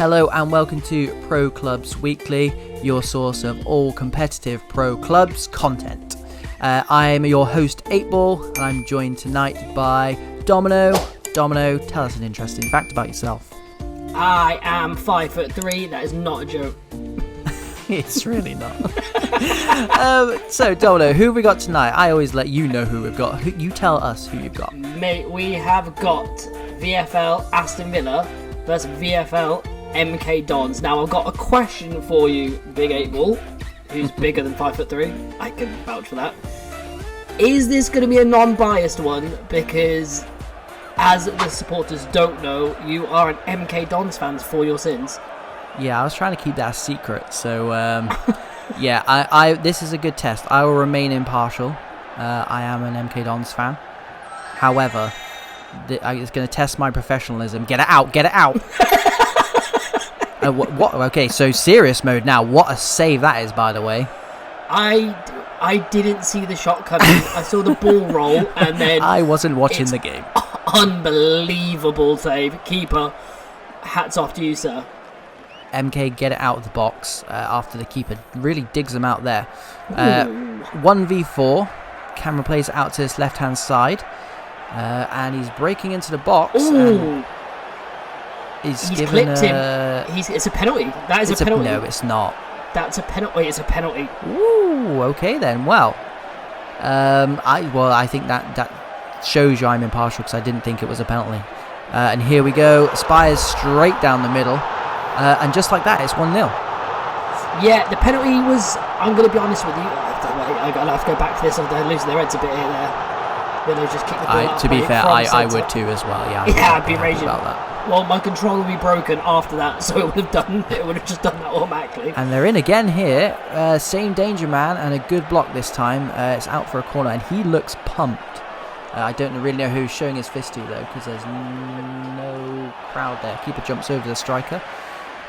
Hello and welcome to Pro Clubs Weekly, your source of all competitive pro clubs content. I'm your host, Eightball, and I'm joined tonight by Domino. Domino, tell us an interesting fact about yourself. I am 5'3". That is not a joke. It's really not. So, Domino, who have we got tonight? I always let you know who we've got. You tell us who you've got. Mate, we have got VFL Aston Villa versus VFL MK Dons. Now, I've got a question for you, Big 8-Ball, who's bigger than 5'3". I can vouch for that. Is this going to be a non-biased one? Because, as the supporters don't know, you are an MK Dons fan for your sins. Yeah, I was trying to keep that a secret, so yeah, I this is a good test. I will remain impartial. I am an MK Dons fan. However, it's going to test my professionalism. Get it out! Get it out! What? Okay, so serious mode now. What a save that is, by the way. I didn't see the shot coming. I saw the ball roll, and then I wasn't watching the game. Unbelievable save, keeper. Hats off to you, sir. MK get it out of the box after the keeper really digs them out there. 1v4. Camera plays it out to his left-hand side, and he's breaking into the box. And he's given clipped him. It's a penalty. That is a penalty. No, it's not. That's a penalty. It's a penalty. Ooh, okay then. Well, I think that shows you I'm impartial because I didn't think it was a penalty. And here we go. Spires straight down the middle. And just like that, it's 1-0. Yeah, the penalty was... I'm going to be honest with you. I'll have to go back to this. I'm losing their heads a bit here there. Then they just kick the ball out. To be fair, I would too as well. Yeah, I'd be raging about that. Well, my control would be broken after that, so it would have just done that automatically. And they're in again here. Same danger man and a good block this time. It's out for a corner, and he looks pumped. I don't really know who's showing his fist to though, because there's no crowd there. Keeper jumps over the striker.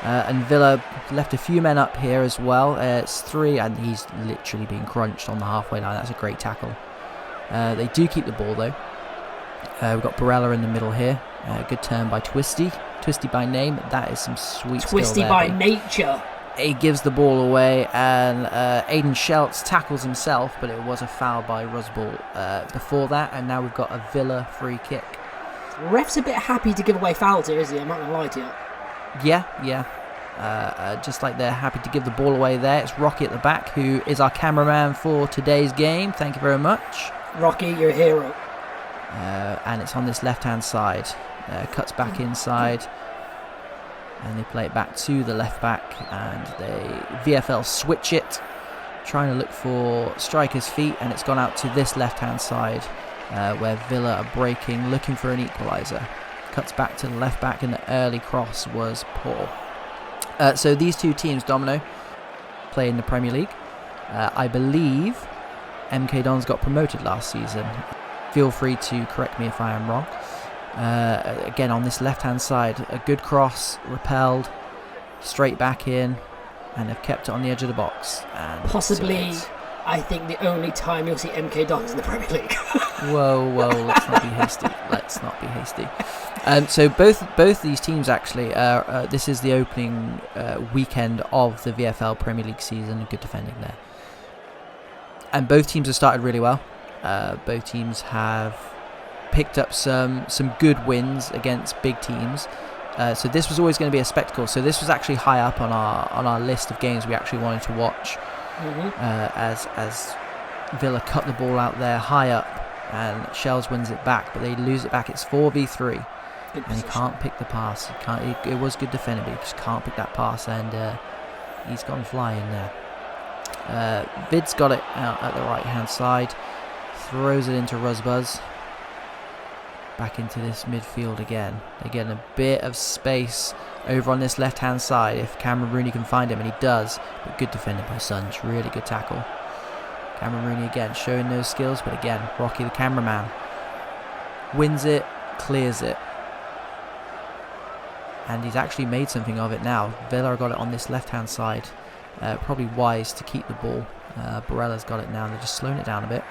And Villa left a few men up here as well. It's 3, and he's literally being crunched on the halfway line. That's a great tackle. They do keep the ball though. We've got Barella in the middle here. Good turn by Twisty. Twisty by name. That is some sweet skill there. Twisty by nature. He gives the ball away, and Aiden Scheltz tackles himself, but it was a foul by Rusball before that, and now we've got a Villa free kick. Ref's a bit happy to give away fouls here, is he? I'm not going to lie to you. Yeah. Just like they're happy to give the ball away there. It's Rocky at the back, who is our cameraman for today's game. Thank you very much. Rocky, you're a hero. And it's on this left-hand side. Cuts back inside. And they play it back to the left back. And VFL switch it. Trying to look for striker's feet. And it's gone out to this left-hand side. Where Villa are breaking, looking for an equaliser. Cuts back to the left back, and the early cross was poor. So these two teams, Domino, play in the Premier League. I believe MK Dons got promoted last season. Feel free to correct me if I am wrong. Again, on this left-hand side, a good cross, repelled, straight back in, and they've kept it on the edge of the box. And possibly, I think, the only time you'll see MK Dons in the Premier League. Whoa, let's not be hasty. So both these teams actually, this is the opening weekend of the VFL Premier League season. Good defending there. And both teams have started really well. Both teams have picked up some good wins against big teams. So this was always going to be a spectacle. So this was actually high up on our list of games we actually wanted to watch. As Villa cut the ball out there high up, and Shells wins it back, but they lose it back. It's 4v3, and he can't pick the pass. It was good defending, but he just can't pick that pass, and he's gone flying there. Vid's got it out at the right hand side, throws it into Rusbuzz. Back into this midfield again. They're getting a bit of space over on this left hand side if Cameron Rooney can find him, and he does. But good defending by Sunge. Really good tackle. Cameron Rooney again showing those skills, but again, Rocky the cameraman wins it, clears it. And he's actually made something of it now. Villa got it on this left hand side. Probably wise to keep the ball. Barella's got it now, and they're just slowing it down a bit.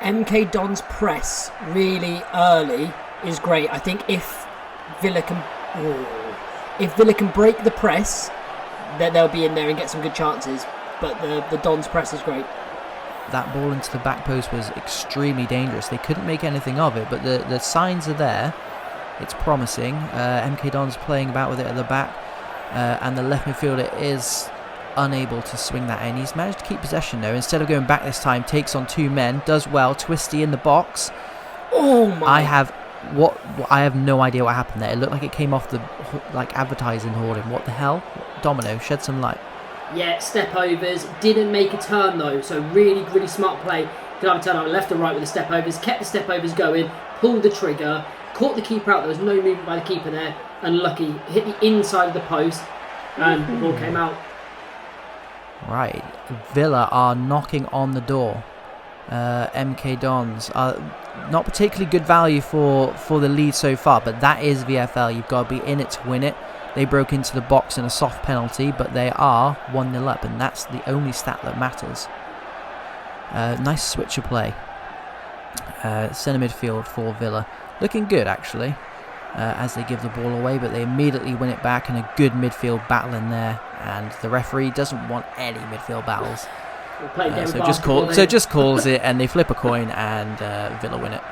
MK Don's press really early is great. I think if Villa can... if Villa can break the press, then they'll be in there and get some good chances. But the Dons' press is great. That ball into the back post was extremely dangerous. They couldn't make anything of it, but the signs are there. It's promising. MK Dons playing about with it at the back, and the left midfielder is unable to swing that in. He's managed to keep possession though. Instead of going back this time, takes on 2 men, does well. Twisty in the box. Oh my! I have no idea what happened there. It looked like it came off the advertising hoarding. What the hell? Domino, shed some light. Yeah, step overs. Didn't make a turn though, so really smart play. Could have a turn on left or right with the step overs. Kept the step overs going. Pulled the trigger. Caught the keeper out. There was no movement by the keeper there. Unlucky. Hit the inside of the post, and the ball came out. Right, Villa are knocking on the door. MK Dons are not particularly good value for the lead so far, but that is VFL. You've got to be in it to win it. They broke into the box in a soft penalty, but they are 1-0 up, and that's the only stat that matters. Nice switch of play. Centre midfield for Villa. Looking good, actually, as they give the ball away, but they immediately win it back, and a good midfield battle in there. And the referee doesn't want any midfield battles. So just calls it, and they flip a coin, and Villa win it.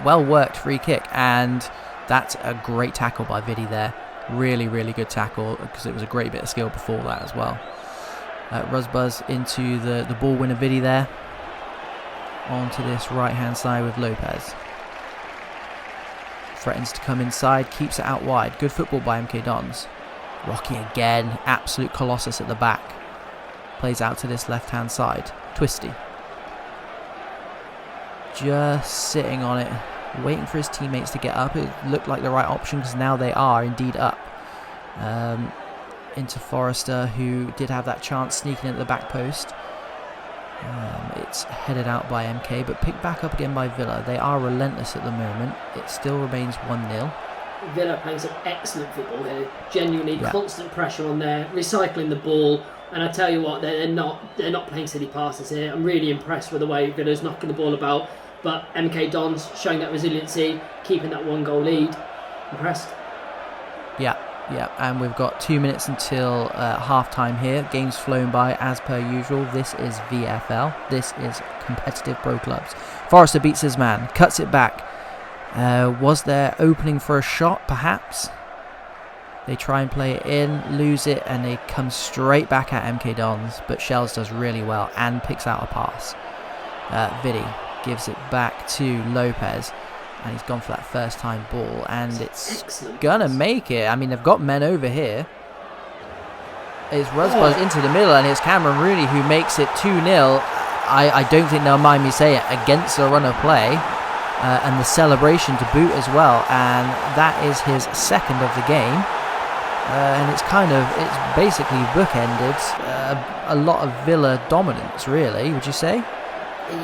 Well worked free kick, and that's a great tackle by Vidi there. Really good tackle, because it was a great bit of skill before that as well. Ruzbuzz into the ball winner Vidi there. Onto this right hand side with Lopez. Threatens to come inside, keeps it out wide. Good football by MK Dons. Rocky again, absolute colossus at the back. Plays out to this left hand side. Twisty. Just sitting on it, waiting for his teammates to get up. It looked like the right option, because now they are indeed up. Into Forrester, who did have that chance sneaking in at the back post. It's headed out by MK, but picked back up again by Villa. They are relentless at the moment. It still remains 1-0. Villa playing some excellent football here. Genuinely constant pressure on there, recycling the ball. And I tell you what, they're not playing silly passes here. I'm really impressed with the way Villa's knocking the ball about. But MK Dons showing that resiliency, keeping that 1-goal lead. Impressed. Yeah, and we've got 2 minutes until half-time here. Game's flown by as per usual. This is VFL. This is competitive pro clubs. Forrester beats his man, cuts it back. Was there opening for a shot, perhaps? They try and play it in, lose it, and they come straight back at MK Dons. But Shells does really well and picks out a pass. Vidi gives it back to Lopez. And he's gone for that first time ball, and it's gonna make it. I mean, they've got men over here. It's Ruzbuzz into the middle, and it's Cameron Rooney who makes it 2-0. I don't think they'll mind me saying it, against the run of play, and the celebration to boot as well. And that is his second of the game, and it's basically bookended a lot of Villa dominance, really. Would you say?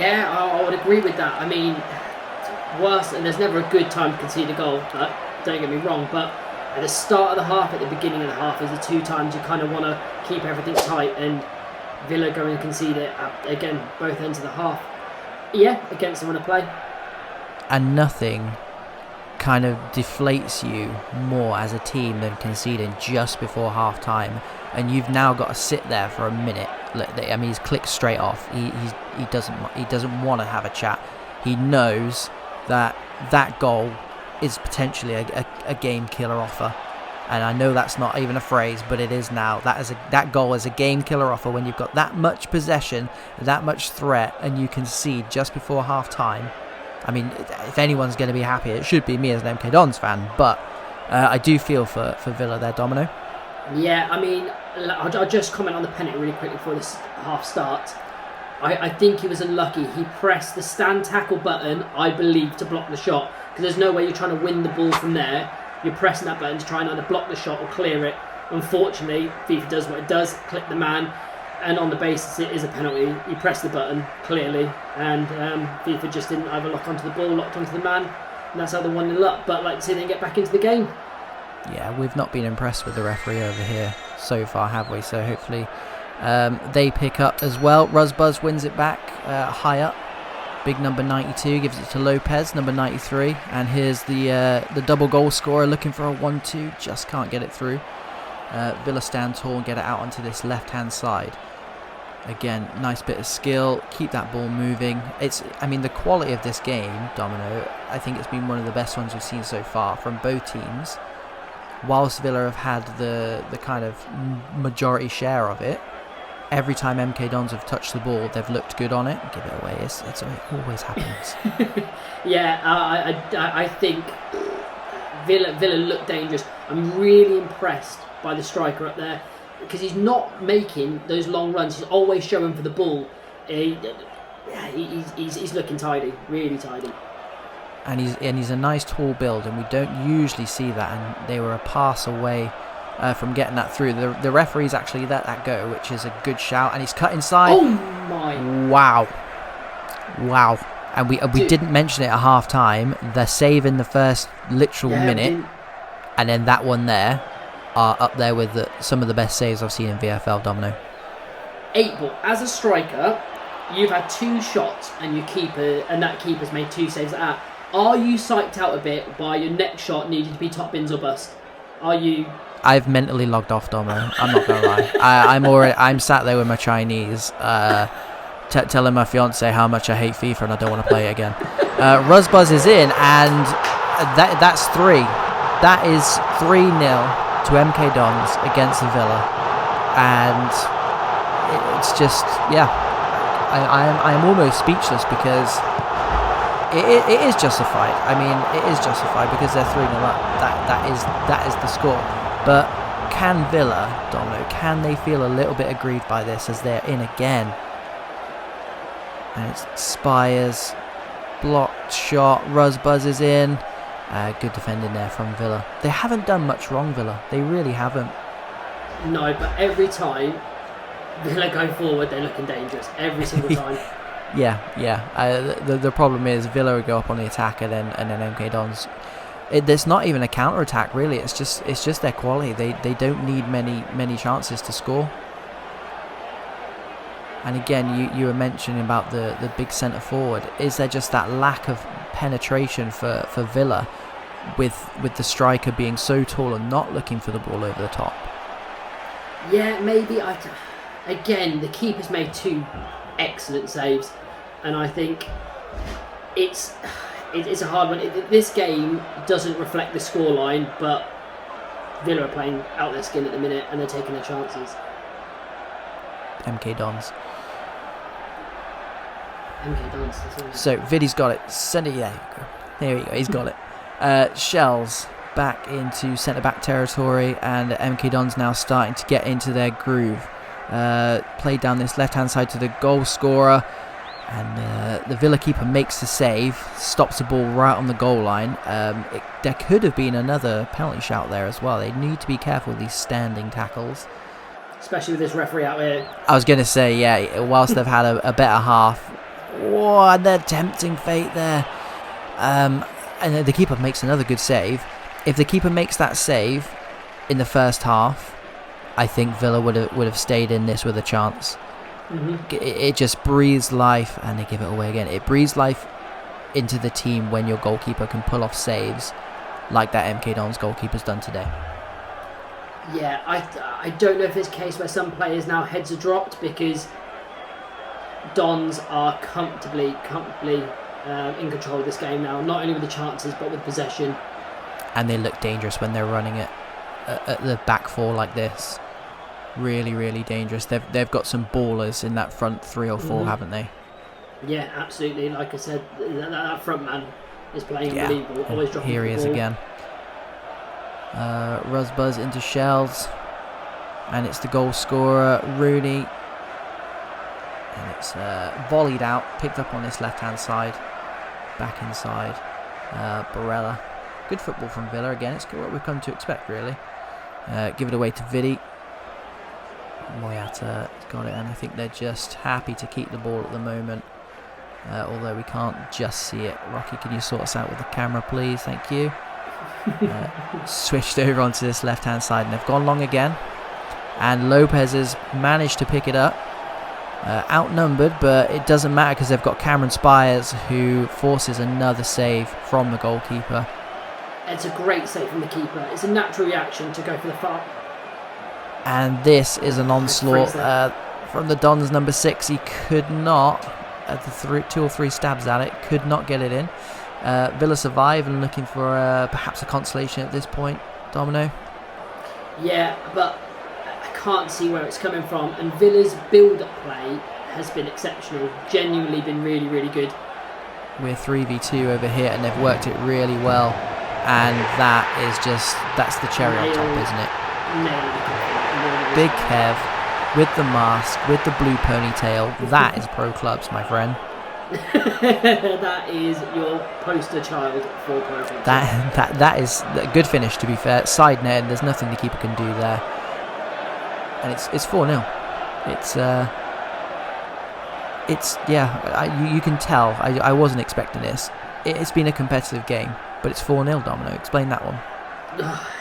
Yeah, I would agree with that. I mean, worse, and there's never a good time to concede a goal, don't get me wrong, but at the start of the half, at the beginning of the half, is the 2 times you kind of want to keep everything tight, and Villa go and concede it at, again, both ends of the half. Yeah, against the run of play. And nothing kind of deflates you more as a team than conceding just before half time, and you've now got to sit there for a minute. I mean, he's clicked straight off. He doesn't want to have a chat. He knows that goal is potentially a game killer offer, and I know that's not even a phrase, but it is now. That goal is a game killer offer when you've got that much possession, that much threat, and you concede just before half time. I mean, if anyone's going to be happy, it should be me as an MK Dons fan, but I do feel for Villa there, Domino. Yeah, I mean, I'll just comment on the penalty really quickly before this half starts. I think he was unlucky. He pressed the stand tackle button, I believe, to block the shot. Because there's no way you're trying to win the ball from there. You're pressing that button to try and either block the shot or clear it. Unfortunately, FIFA does what it does, clip the man. And on the basis it is a penalty, he pressed the button, clearly. And FIFA just didn't either lock onto the ball, locked onto the man. And that's how they 1-0 up. But like to see them get back into the game. Yeah, we've not been impressed with the referee over here so far, have we? So hopefully... they pick up as well. Ruzbuzz wins it back high up. Big number 92 gives it to Lopez, number 93. And here's the double goal scorer looking for a 1-2. Just can't get it through. Villa stand tall and get it out onto this left-hand side. Again, nice bit of skill. Keep that ball moving. I mean, the quality of this game, Domino, I think it's been one of the best ones we've seen so far from both teams. Whilst Villa have had the kind of majority share of it, every time MK Dons have touched the ball, they've looked good on it. Give it away. It always happens. Yeah, I think Villa look dangerous. I'm really impressed by the striker up there because he's not making those long runs. He's always showing for the ball. He's looking tidy, really tidy. And he's a nice tall build, and we don't usually see that. And they were a pass away from getting that through. The referee's actually let that go, which is a good shout. And he's cut inside. Oh my! Wow! And we didn't mention it at half time. The save in the first literal minute, and then that one there are up there with some of the best saves I've seen in VFL, Domino. 8ball, as a striker, you've had 2 shots and that keeper's made 2 saves at that. Are you psyched out a bit by your next shot needing to be top bins or bust? Are you? I've mentally logged off, Domino. I'm not gonna lie. I'm sat there with my Chinese, telling my fiance how much I hate FIFA and I don't want to play it again. Ruzbuzz is in, and that's 3. That is 3-0 to MK Dons against the Villa, and it's just I am almost speechless because it is justified. I mean, it is justified because they're 3-0 up. That is the score. But can Villa, Domino, can they feel a little bit aggrieved by this as they're in again? And it's Spires, blocked shot, Ruzbuzz is in. Good defending there from Villa. They haven't done much wrong, Villa. They really haven't. No, but every time Villa go forward, they're looking dangerous. Every single time. Yeah. The problem is Villa would go up on the attack, and then MK Dons. There's not even a counter attack really. It's just their quality. They don't need many chances to score. And again, you were mentioning about the big centre forward. Is there just that lack of penetration for Villa, with the striker being so tall and not looking for the ball over the top? Yeah, maybe. Again, the keeper's made 2 excellent saves, and I think it's a hard one. This game doesn't reflect the scoreline, but Villa are playing out their skin at the minute and they're taking their chances. MK Dons. That's right. So Vidi's got it. Send it. Yeah, there you go. He's got it. Shells back into centre back territory, and MK Dons now starting to get into their groove. Played down this left hand side to the goal scorer, and the Villa keeper makes the save, stops the ball right on the goal line. There could have been another penalty shout there as well. They need to be careful with these standing tackles, especially with this referee out here. I was going to say, yeah, whilst they've had a better half, and they're tempting fate there. And the keeper makes another good save. If the keeper makes that save in the first half, I think Villa would have stayed in this with a chance. Mm-hmm. It just breathes life, and they give it away again. It breathes life into the team when your goalkeeper can pull off saves like that MK Dons goalkeeper's done today. Yeah, I don't know if it's a case where some players now heads are dropped because Dons are comfortably in control of this game now, not only with the chances but with possession. And they look dangerous when they're running it at the back 4 like this. Really, really dangerous. They've got some ballers in that front 3 or 4, haven't they? Yeah, absolutely. Like I said, that front man is playing unbelievable. Always dropping Here he is again. Ruzbuzz into Shells, and it's the goal scorer, Rooney. And it's volleyed out, picked up on this left-hand side, back inside. Barella. Good football from Villa again. It's what we've come to expect, really. Give it away to Vidi. Moyata got it, and I think they're just happy to keep the ball at the moment. Although we can't just see it. Rocky, can you sort us out with the camera, please? Thank you. Switched over onto this left-hand side, and they've gone long again. And Lopez has managed to pick it up. outnumbered, but it doesn't matter because they've got Cameron Spires, who forces another save from the goalkeeper. It's a great save from the keeper. It's a natural reaction to go for the far. And this is an onslaught from the Dons number 6. He could not, at the 2 or 3 stabs at it, could not get it in. Villa survive and looking for perhaps a consolation at this point. Domino? Yeah, but I can't see where it's coming from. And Villa's build-up play has been exceptional. Genuinely been really, really good. We're 3v2 over here and they've worked it really well. And that's the cherry on top, isn't it? Big Kev with the mask, with the blue ponytail. That is pro clubs, my friend. That is your poster child for pro clubs. That is a good finish, to be fair. Side net, and there's nothing the keeper can do there. And it's 4-0. You can tell. I wasn't expecting this. It's been a competitive game, but it's 4-0. Domino, explain that one.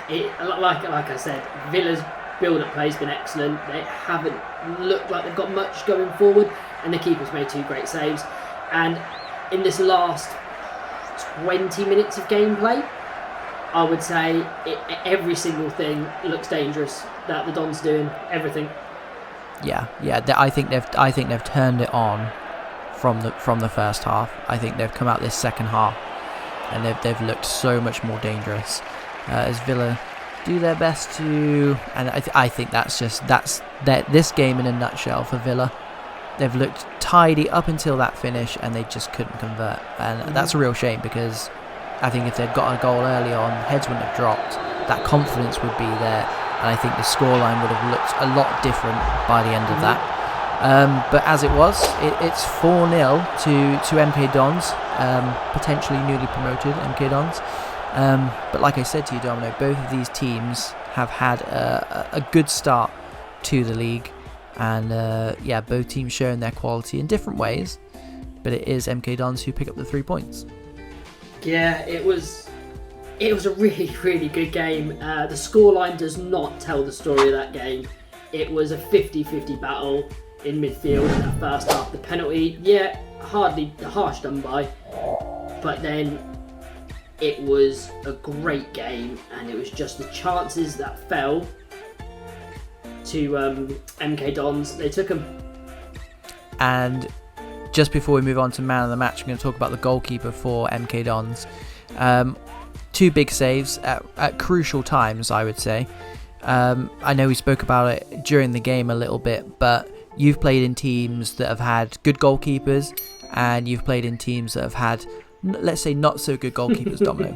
Like I said, Villa's build-up play has been excellent. They haven't looked like they've got much going forward, and the keeper's made 2 great saves. And in this last 20 minutes of gameplay, I would say every single thing looks dangerous that the Dons doing. Everything. Yeah. I think they've turned it on from the first half. I think they've come out this second half, and they've looked so much more dangerous. As Villa do their best to, and I think that's this game in a nutshell for Villa. They've looked tidy up until that finish, and they just couldn't convert, and that's a real shame because I think if they'd got a goal early on, heads wouldn't have dropped. That confidence would be there, and I think the scoreline would have looked a lot different by the end of that. But as it was, it's 4-0 to MK Dons, potentially newly promoted MK Dons. But like I said to you, Domino, both of these teams have had a good start to the league, and both teams showing their quality in different ways, but it is MK Dons who pick up the 3 points. Yeah, it was a really, really good game. The scoreline does not tell the story of that game. It was a 50-50 battle in midfield in that first half. The penalty, harsh done by, but then it was a great game, and it was just the chances that fell to MK Dons. They took them. And just before we move on to man of the match, I'm going to talk about the goalkeeper for MK Dons. 2 big saves at crucial times, I would say. I know we spoke about it during the game a little bit, but you've played in teams that have had good goalkeepers, and you've played in teams that have had, let's say, not so good goalkeepers. Domino,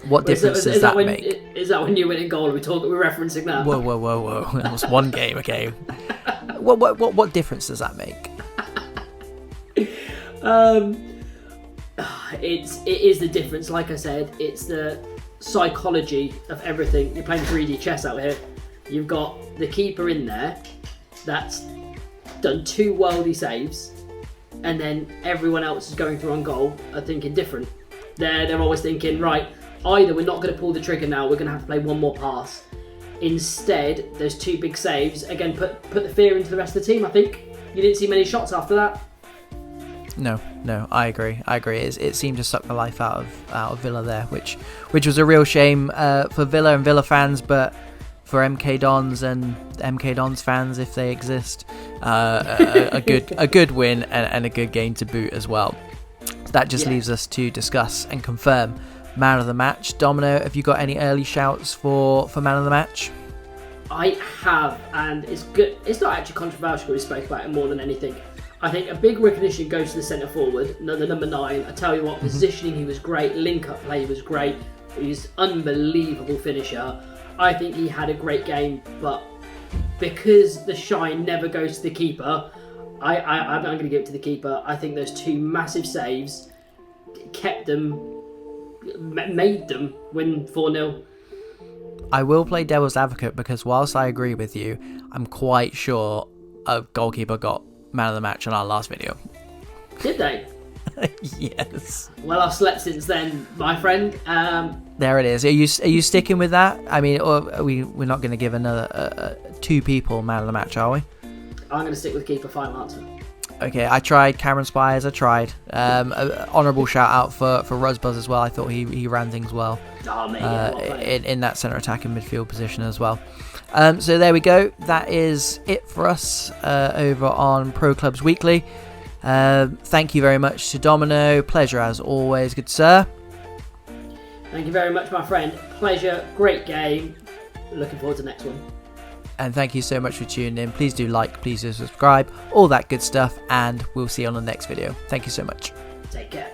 what difference does that make? Is that when you went in goal? We're referencing that. Whoa! That was one game, okay. What difference does that make? It is the difference. Like I said, it's the psychology of everything. You're playing 3D chess out here. You've got the keeper in there that's done 2 worldy saves, and then everyone else is going through on goal are thinking different. They're always thinking, right, either we're not going to pull the trigger now, we're going to have to play one more pass. Instead, those 2 big saves, again, put the fear into the rest of the team, I think. You didn't see many shots after that. No, I agree. It seemed to suck the life out of Villa there, which was a real shame for Villa and Villa fans, but for MK Dons and MK Dons fans, if they exist, a good win and a good game to boot as well. That just leaves us to discuss and confirm man of the match. Domino, have you got any early shouts for man of the match? I have, and it's good. It's not actually controversial. We spoke about it more than anything. I think a big recognition goes to the centre forward, the number 9. I tell you what, positioning, he was great. Link-up play was great. He's an unbelievable finisher. I think he had a great game, but because the shine never goes to the keeper, I'm going to give it to the keeper. I think those 2 massive saves kept them, made them win 4-0. I will play devil's advocate because whilst I agree with you, I'm quite sure a goalkeeper got man of the match on our last video. Did they? Yes. Well, I've slept since then, my friend. There it is. Are you sticking with that? I mean, or we're not going to give another 2 people man of the match, are we? I'm going to stick with keeper. Final answer. Okay, I tried Cameron Spires. I tried. Honourable shout out for Ruzbuzz as well. I thought he ran things well Oh, mate, yeah, well played. in that centre attacking midfield position as well. So there we go. That is it for us over on Pro Clubs Weekly. Thank you very much to Domino. Pleasure as always, good sir. Thank you very much, my friend. Pleasure. Great game. Looking forward to the next one. And thank you so much for tuning in. Please do like, please do subscribe, all that good stuff, and we'll see you on the next video. Thank you so much. Take care.